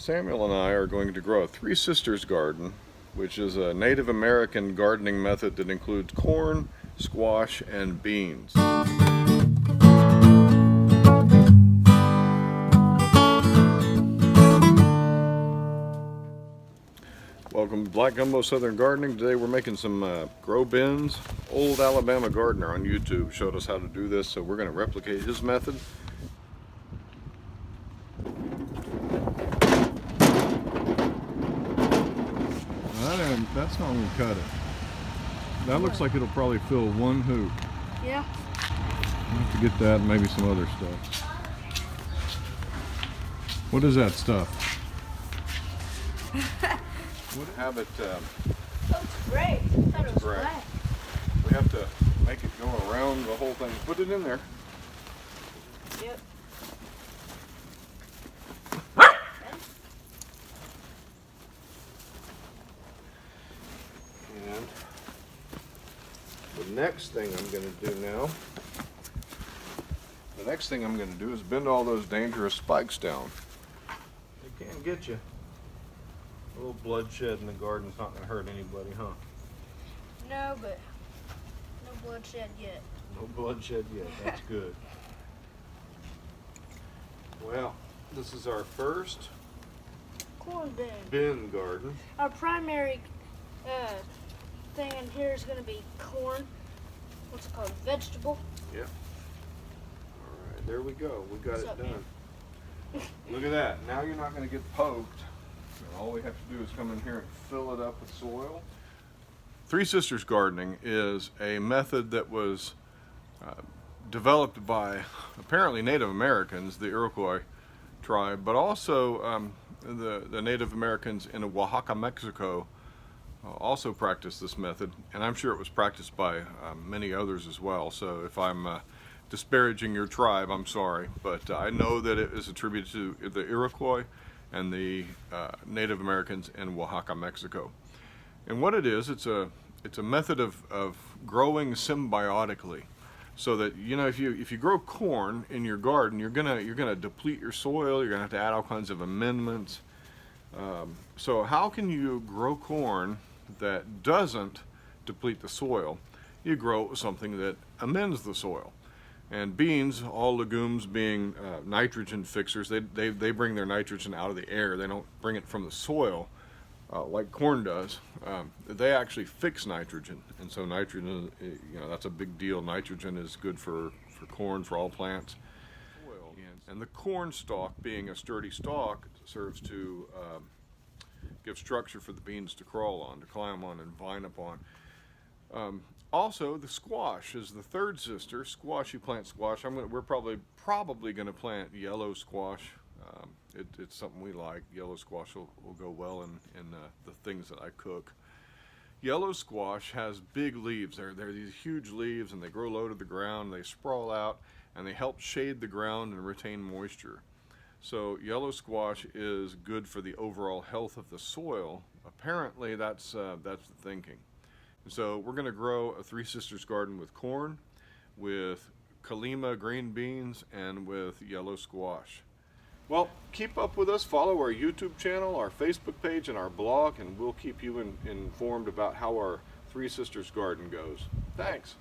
Samuel and I are going to grow a Three Sisters garden, which is a Native American gardening method that includes corn, squash, and beans. Welcome to Black Gumbo Southern Gardening. Today we're making some grow bins. Old Alabama Gardener on YouTube showed us how to do this, so we're going to replicate his method. That's not going to cut it. That looks like it'll probably fill one hoop. Yeah. I'll have to get that and maybe some other stuff. What is that stuff? What have it? Looks great. I thought it was black. We have to make it go around the whole thing. Put it in there. Yep. And the next thing I'm going to do now, is bend all those dangerous spikes down. They can't get you. A little bloodshed in the garden's not going to hurt anybody, huh? No, but no bloodshed yet. No bloodshed yet. That's good. Well, this is our first Corn bin. bin garden. Our primary thing in here is going to be corn. What's it called? Vegetable. Yep. All right, there we go. We got What's it up, done. Look at that. Now you're not going to get poked. All we have to do is come in here and fill it up with soil. Three Sisters gardening is a method that was developed by apparently Native Americans, the Iroquois tribe, but also the Native Americans in Oaxaca, Mexico also practiced this method, and I'm sure it was practiced by many others as well. So if I'm disparaging your tribe, I'm sorry, but I know that it is attributed to the Iroquois and the Native Americans in Oaxaca, Mexico. And what it is, it's a method of growing symbiotically, so that, you know, if you grow corn in your garden, you're gonna deplete your soil. You're gonna have to add all kinds of amendments. So how can you grow corn that doesn't deplete the soil? You grow something that amends the soil. And beans, all legumes being nitrogen fixers, they bring their nitrogen out of the air. They don't bring it from the soil like corn does. They actually fix nitrogen, and so nitrogen, you know, that's a big deal. Nitrogen is good for corn, for all plants. And the corn stalk, being a sturdy stalk, serves to give structure for the beans to crawl on, to climb on, and vine upon. Also, the squash is the third sister. Squash, you plant squash. We're probably going to plant yellow squash. It's something we like. Yellow squash will go well in the things that I cook. Yellow squash has big leaves. They're these huge leaves, and they grow low to the ground. They sprawl out, and they help shade the ground and retain moisture. So yellow squash is good for the overall health of the soil. Apparently, that's the thinking. So we're going to grow a Three Sisters garden with corn, with Kalima green beans, and with yellow squash. Well, keep up with us. Follow our YouTube channel, our Facebook page, and our blog, and we'll keep you informed about how our Three Sisters garden goes. Thanks.